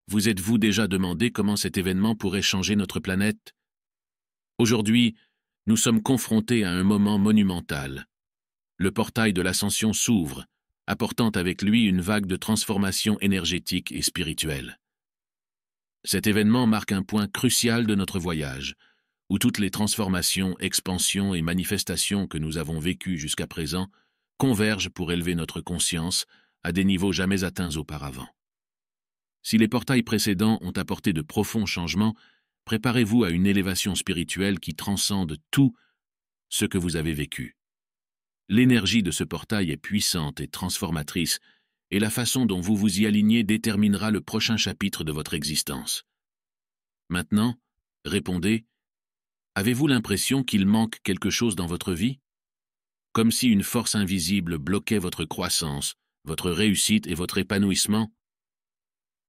Vous êtes-vous déjà demandé comment cet événement pourrait changer notre planète? Aujourd'hui, nous sommes confrontés à un moment monumental. Le portail de l'ascension s'ouvre, apportant avec lui une vague de transformation énergétique et spirituelle. Cet événement marque un point crucial de notre voyage, où toutes les transformations, expansions et manifestations que nous avons vécues jusqu'à présent convergent pour élever notre conscience à des niveaux jamais atteints auparavant. Si les portails précédents ont apporté de profonds changements, préparez-vous à une élévation spirituelle qui transcende tout ce que vous avez vécu. L'énergie de ce portail est puissante et transformatrice, et la façon dont vous vous y alignez déterminera le prochain chapitre de votre existence. Maintenant, répondez, avez-vous l'impression qu'il manque quelque chose dans votre vie? Comme si une force invisible bloquait votre croissance, votre réussite et votre épanouissement?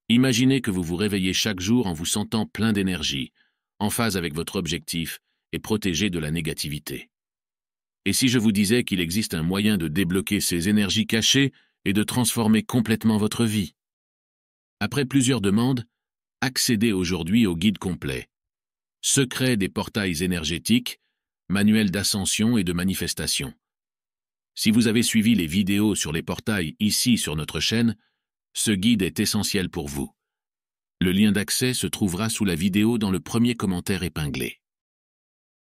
Imaginez que vous vous réveillez chaque jour en vous sentant plein d'énergie, en phase avec votre objectif et protégé de la négativité. Et si je vous disais qu'il existe un moyen de débloquer ces énergies cachées et de transformer complètement votre vie? Après plusieurs demandes, accédez aujourd'hui au guide complet. Secret des portails énergétiques, manuel d'ascension et de manifestation. Si vous avez suivi les vidéos sur les portails ici sur notre chaîne, ce guide est essentiel pour vous. Le lien d'accès se trouvera sous la vidéo dans le premier commentaire épinglé.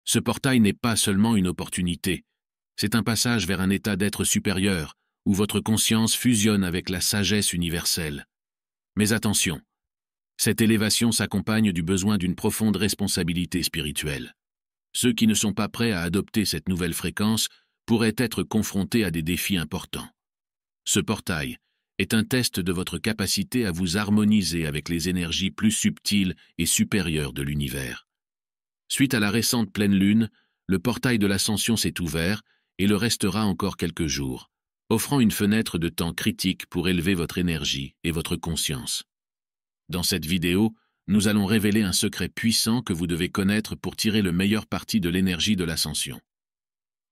Ce portail n'est pas seulement une opportunité, c'est un passage vers un état d'être supérieur, où votre conscience fusionne avec la sagesse universelle. Mais attention, cette élévation s'accompagne du besoin d'une profonde responsabilité spirituelle. Ceux qui ne sont pas prêts à adopter cette nouvelle fréquence pourraient être confrontés à des défis importants. Ce portail est un test de votre capacité à vous harmoniser avec les énergies plus subtiles et supérieures de l'univers. Suite à la récente pleine lune, le portail de l'ascension s'est ouvert et le restera encore quelques jours, offrant une fenêtre de temps critique pour élever votre énergie et votre conscience. Dans cette vidéo, nous allons révéler un secret puissant que vous devez connaître pour tirer le meilleur parti de l'énergie de l'ascension.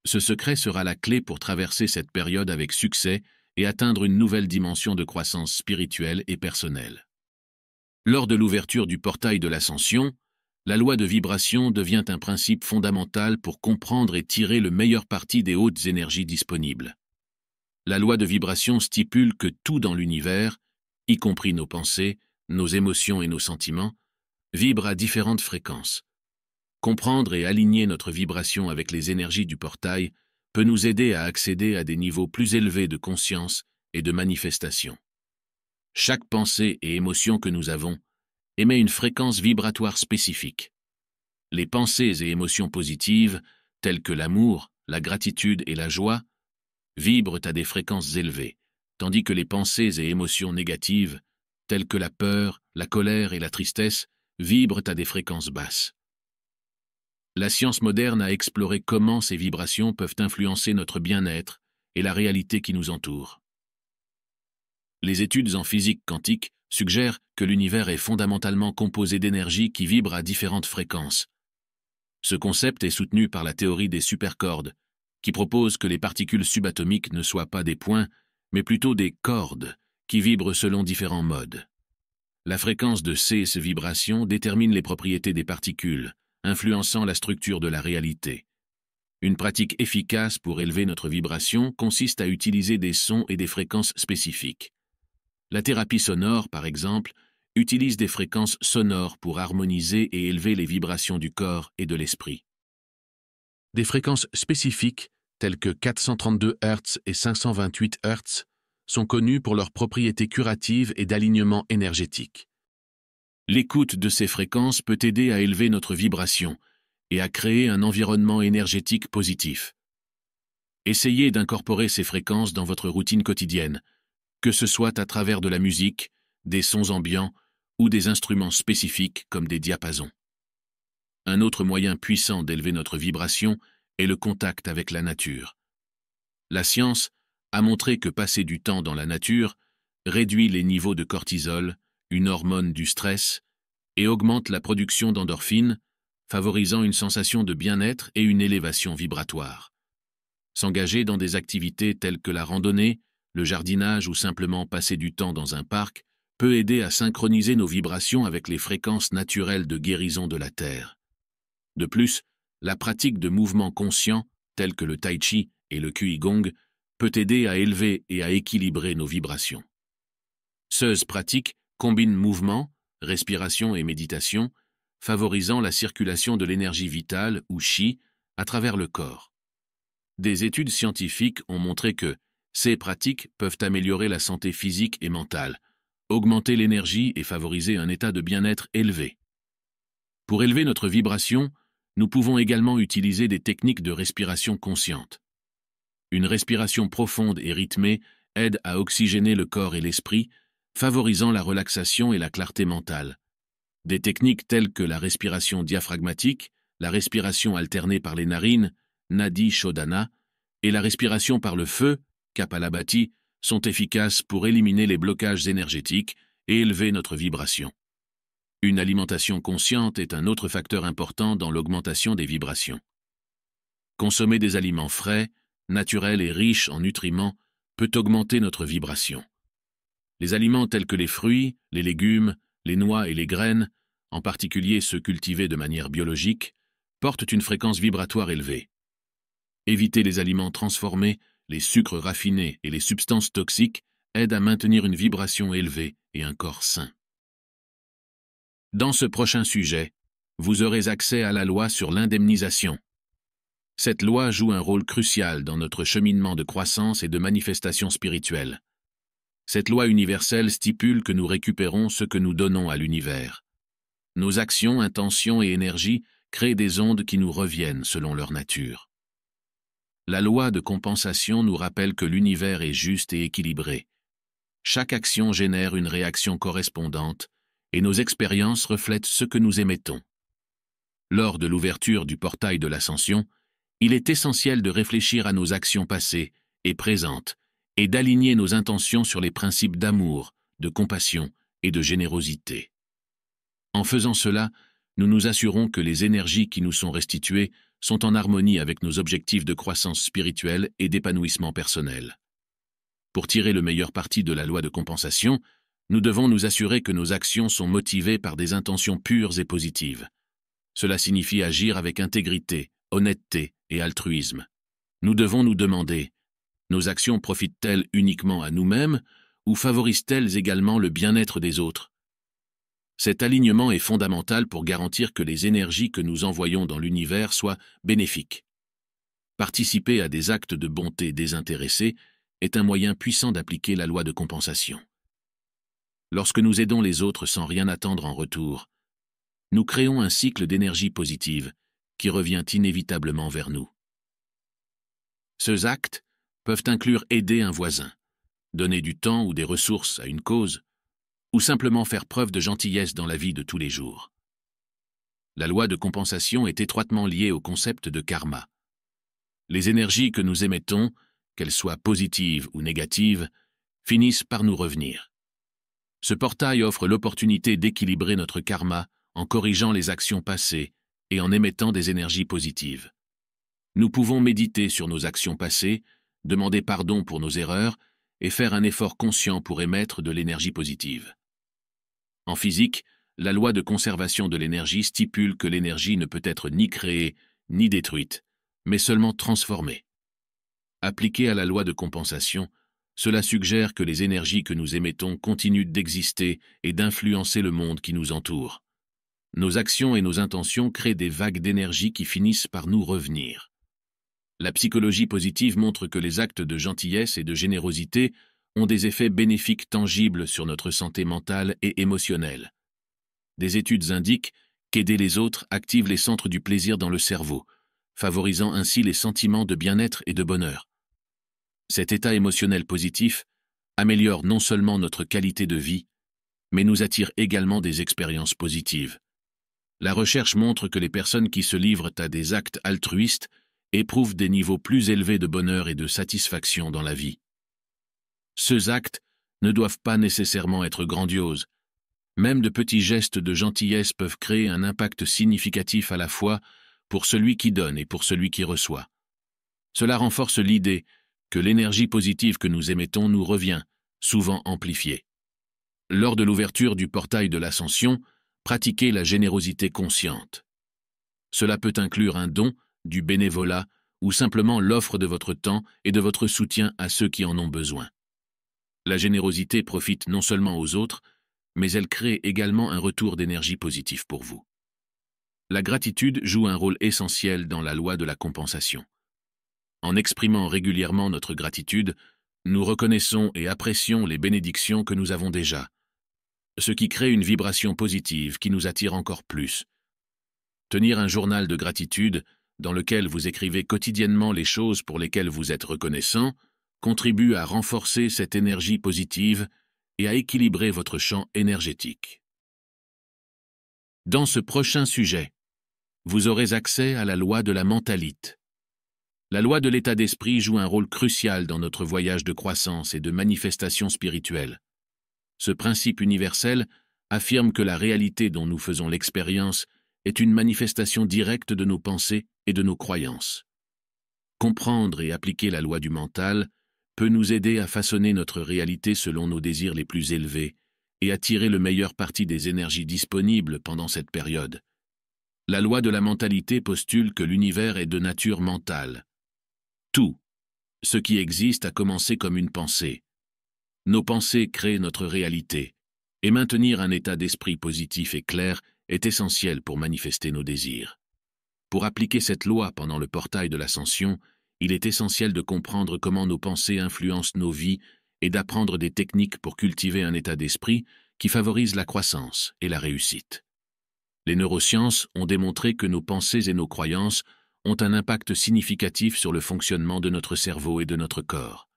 Ce secret sera la clé pour traverser cette période avec succès et atteindre une nouvelle dimension de croissance spirituelle et personnelle. Lors de l'ouverture du portail de l'ascension, la loi de vibration devient un principe fondamental pour comprendre et tirer le meilleur parti des hautes énergies disponibles. La loi de vibration stipule que tout dans l'univers, y compris nos pensées, nos émotions et nos sentiments, vibre à différentes fréquences. Comprendre et aligner notre vibration avec les énergies du portail peut nous aider à accéder à des niveaux plus élevés de conscience et de manifestation. Chaque pensée et émotion que nous avons émet une fréquence vibratoire spécifique. Les pensées et émotions positives, telles que l'amour, la gratitude et la joie, vibrent à des fréquences élevées, tandis que les pensées et émotions négatives, telles que la peur, la colère et la tristesse, vibrent à des fréquences basses. La science moderne a exploré comment ces vibrations peuvent influencer notre bien-être et la réalité qui nous entoure. Les études en physique quantique suggèrent que l'univers est fondamentalement composé d'énergie qui vibre à différentes fréquences. Ce concept est soutenu par la théorie des supercordes, qui propose que les particules subatomiques ne soient pas des points, mais plutôt des cordes qui vibrent selon différents modes. La fréquence de ces vibrations détermine les propriétés des particules, influençant la structure de la réalité. Une pratique efficace pour élever notre vibration consiste à utiliser des sons et des fréquences spécifiques. La thérapie sonore, par exemple, utilise des fréquences sonores pour harmoniser et élever les vibrations du corps et de l'esprit. Des fréquences spécifiques, telles que 432 Hz et 528 Hz, sont connues pour leurs propriétés curatives et d'alignement énergétique. L'écoute de ces fréquences peut aider à élever notre vibration et à créer un environnement énergétique positif. Essayez d'incorporer ces fréquences dans votre routine quotidienne, que ce soit à travers de la musique, des sons ambiants ou des instruments spécifiques comme des diapasons. Un autre moyen puissant d'élever notre vibration est le contact avec la nature. La science a montré que passer du temps dans la nature réduit les niveaux de cortisol, une hormone du stress, et augmente la production d'endorphines, favorisant une sensation de bien-être et une élévation vibratoire. S'engager dans des activités telles que la randonnée, le jardinage ou simplement passer du temps dans un parc peut aider à synchroniser nos vibrations avec les fréquences naturelles de guérison de la Terre. De plus, la pratique de mouvements conscients, tels que le tai chi et le qigong, peut aider à élever et à équilibrer nos vibrations. Ces pratiques combinent mouvement, respiration et méditation, favorisant la circulation de l'énergie vitale, ou chi, à travers le corps. Des études scientifiques ont montré que ces pratiques peuvent améliorer la santé physique et mentale, augmenter l'énergie et favoriser un état de bien-être élevé. Pour élever notre vibration, nous pouvons également utiliser des techniques de respiration consciente. Une respiration profonde et rythmée aide à oxygéner le corps et l'esprit, favorisant la relaxation et la clarté mentale. Des techniques telles que la respiration diaphragmatique, la respiration alternée par les narines, Nadi Shodhana, et la respiration par le feu, Kapalabhati, sont efficaces pour éliminer les blocages énergétiques et élever notre vibration. Une alimentation consciente est un autre facteur important dans l'augmentation des vibrations. Consommer des aliments frais, naturels et riches en nutriments peut augmenter notre vibration. Les aliments tels que les fruits, les légumes, les noix et les graines, en particulier ceux cultivés de manière biologique, portent une fréquence vibratoire élevée. Éviter les aliments transformés, les sucres raffinés et les substances toxiques aident à maintenir une vibration élevée et un corps sain. Dans ce prochain sujet, vous aurez accès à la loi sur l'indemnisation. Cette loi joue un rôle crucial dans notre cheminement de croissance et de manifestation spirituelle. Cette loi universelle stipule que nous récupérons ce que nous donnons à l'univers. Nos actions, intentions et énergies créent des ondes qui nous reviennent selon leur nature. La loi de compensation nous rappelle que l'univers est juste et équilibré. Chaque action génère une réaction correspondante et nos expériences reflètent ce que nous émettons. Lors de l'ouverture du portail de l'ascension, il est essentiel de réfléchir à nos actions passées et présentes et d'aligner nos intentions sur les principes d'amour, de compassion et de générosité. En faisant cela, nous nous assurons que les énergies qui nous sont restituées sont en harmonie avec nos objectifs de croissance spirituelle et d'épanouissement personnel. Pour tirer le meilleur parti de la loi de compensation, nous devons nous assurer que nos actions sont motivées par des intentions pures et positives. Cela signifie agir avec intégrité, honnêteté et altruisme. Nous devons nous demander: nos actions profitent-elles uniquement à nous-mêmes ou favorisent-elles également le bien-être des autres? Cet alignement est fondamental pour garantir que les énergies que nous envoyons dans l'univers soient bénéfiques. Participer à des actes de bonté désintéressés est un moyen puissant d'appliquer la loi de compensation. Lorsque nous aidons les autres sans rien attendre en retour, nous créons un cycle d'énergie positive qui revient inévitablement vers nous. Ces actes peuvent inclure aider un voisin, donner du temps ou des ressources à une cause, ou simplement faire preuve de gentillesse dans la vie de tous les jours. La loi de compensation est étroitement liée au concept de karma. Les énergies que nous émettons, qu'elles soient positives ou négatives, finissent par nous revenir. Ce portail offre l'opportunité d'équilibrer notre karma en corrigeant les actions passées et en émettant des énergies positives. Nous pouvons méditer sur nos actions passées, demander pardon pour nos erreurs et faire un effort conscient pour émettre de l'énergie positive. En physique, la loi de conservation de l'énergie stipule que l'énergie ne peut être ni créée ni détruite, mais seulement transformée. Appliquée à la loi de compensation, cela suggère que les énergies que nous émettons continuent d'exister et d'influencer le monde qui nous entoure. Nos actions et nos intentions créent des vagues d'énergie qui finissent par nous revenir. La psychologie positive montre que les actes de gentillesse et de générosité ont des effets bénéfiques tangibles sur notre santé mentale et émotionnelle. Des études indiquent qu'aider les autres active les centres du plaisir dans le cerveau, favorisant ainsi les sentiments de bien-être et de bonheur. Cet état émotionnel positif améliore non seulement notre qualité de vie, mais nous attire également des expériences positives. La recherche montre que les personnes qui se livrent à des actes altruistes éprouvent des niveaux plus élevés de bonheur et de satisfaction dans la vie. Ces actes ne doivent pas nécessairement être grandioses. Même de petits gestes de gentillesse peuvent créer un impact significatif à la fois pour celui qui donne et pour celui qui reçoit. Cela renforce l'idée que l'énergie positive que nous émettons nous revient, souvent amplifiée. Lors de l'ouverture du portail de l'ascension, pratiquez la générosité consciente. Cela peut inclure un don, du bénévolat ou simplement l'offre de votre temps et de votre soutien à ceux qui en ont besoin. La générosité profite non seulement aux autres, mais elle crée également un retour d'énergie positif pour vous. La gratitude joue un rôle essentiel dans la loi de la compensation. En exprimant régulièrement notre gratitude, nous reconnaissons et apprécions les bénédictions que nous avons déjà, ce qui crée une vibration positive qui nous attire encore plus. Tenir un journal de gratitude, dans lequel vous écrivez quotidiennement les choses pour lesquelles vous êtes reconnaissant, contribue à renforcer cette énergie positive et à équilibrer votre champ énergétique. Dans ce prochain sujet, vous aurez accès à la loi de la mentalité. La loi de l'état d'esprit joue un rôle crucial dans notre voyage de croissance et de manifestation spirituelle. Ce principe universel affirme que la réalité dont nous faisons l'expérience est une manifestation directe de nos pensées et de nos croyances. Comprendre et appliquer la loi du mental peut nous aider à façonner notre réalité selon nos désirs les plus élevés et à tirer le meilleur parti des énergies disponibles pendant cette période. La loi de la mentalité postule que l'univers est de nature mentale. Tout, ce qui existe a commencé comme une pensée. Nos pensées créent notre réalité, et maintenir un état d'esprit positif et clair est essentiel pour manifester nos désirs. Pour appliquer cette loi pendant le portail de l'ascension, il est essentiel de comprendre comment nos pensées influencent nos vies et d'apprendre des techniques pour cultiver un état d'esprit qui favorise la croissance et la réussite. Les neurosciences ont démontré que nos pensées et nos croyances ont un impact significatif sur le fonctionnement de notre cerveau et de notre corps.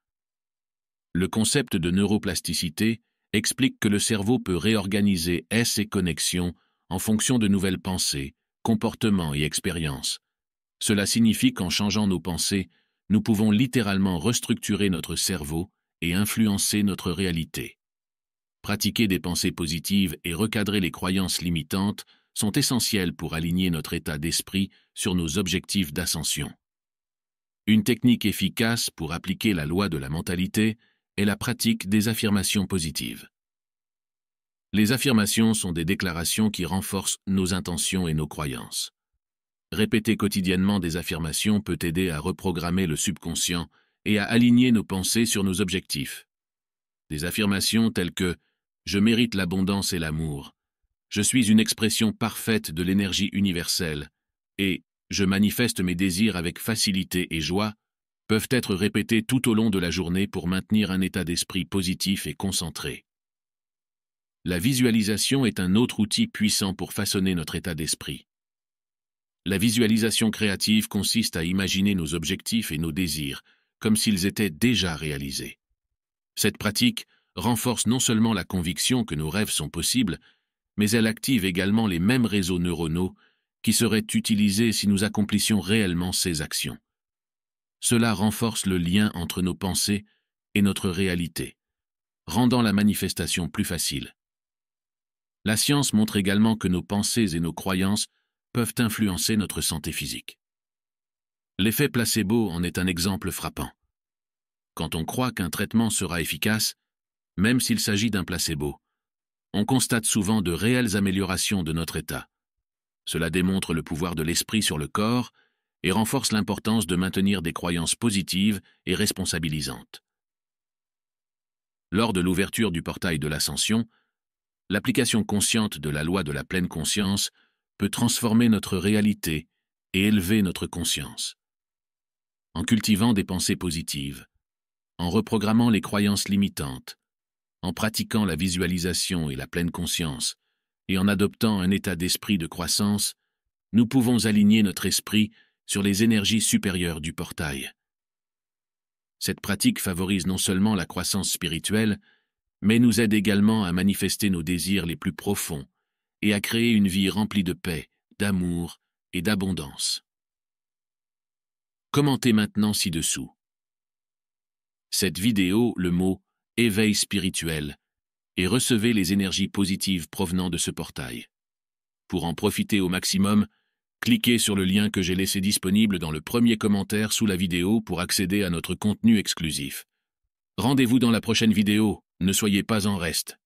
Le concept de neuroplasticité explique que le cerveau peut réorganiser ses connexions en fonction de nouvelles pensées, comportements et expériences. Cela signifie qu'en changeant nos pensées, nous pouvons littéralement restructurer notre cerveau et influencer notre réalité. Pratiquer des pensées positives et recadrer les croyances limitantes sont essentiels pour aligner notre état d'esprit sur nos objectifs d'ascension. Une technique efficace pour appliquer la loi de la mentalité est la pratique des affirmations positives. Les affirmations sont des déclarations qui renforcent nos intentions et nos croyances. Répéter quotidiennement des affirmations peut aider à reprogrammer le subconscient et à aligner nos pensées sur nos objectifs. Des affirmations telles que « Je mérite l'abondance et l'amour »,« Je suis une expression parfaite de l'énergie universelle » et « Je manifeste mes désirs avec facilité et joie » peuvent être répétées tout au long de la journée pour maintenir un état d'esprit positif et concentré. La visualisation est un autre outil puissant pour façonner notre état d'esprit. La visualisation créative consiste à imaginer nos objectifs et nos désirs comme s'ils étaient déjà réalisés. Cette pratique renforce non seulement la conviction que nos rêves sont possibles, mais elle active également les mêmes réseaux neuronaux qui seraient utilisés si nous accomplissions réellement ces actions. Cela renforce le lien entre nos pensées et notre réalité, rendant la manifestation plus facile. La science montre également que nos pensées et nos croyances peuvent influencer notre santé physique. L'effet placebo en est un exemple frappant. Quand on croit qu'un traitement sera efficace, même s'il s'agit d'un placebo, on constate souvent de réelles améliorations de notre état. Cela démontre le pouvoir de l'esprit sur le corps et renforce l'importance de maintenir des croyances positives et responsabilisantes. Lors de l'ouverture du portail de l'ascension, l'application consciente de la loi de la pleine conscience peut transformer notre réalité et élever notre conscience. En cultivant des pensées positives, en reprogrammant les croyances limitantes, en pratiquant la visualisation et la pleine conscience, et en adoptant un état d'esprit de croissance, nous pouvons aligner notre esprit sur les énergies supérieures du portail. Cette pratique favorise non seulement la croissance spirituelle, mais nous aide également à manifester nos désirs les plus profonds et à créer une vie remplie de paix, d'amour et d'abondance. Commentez maintenant ci-dessous. Cette vidéo, le mot « éveil spirituel » et recevez les énergies positives provenant de ce portail. Pour en profiter au maximum, cliquez sur le lien que j'ai laissé disponible dans le premier commentaire sous la vidéo pour accéder à notre contenu exclusif. Rendez-vous dans la prochaine vidéo, ne soyez pas en reste.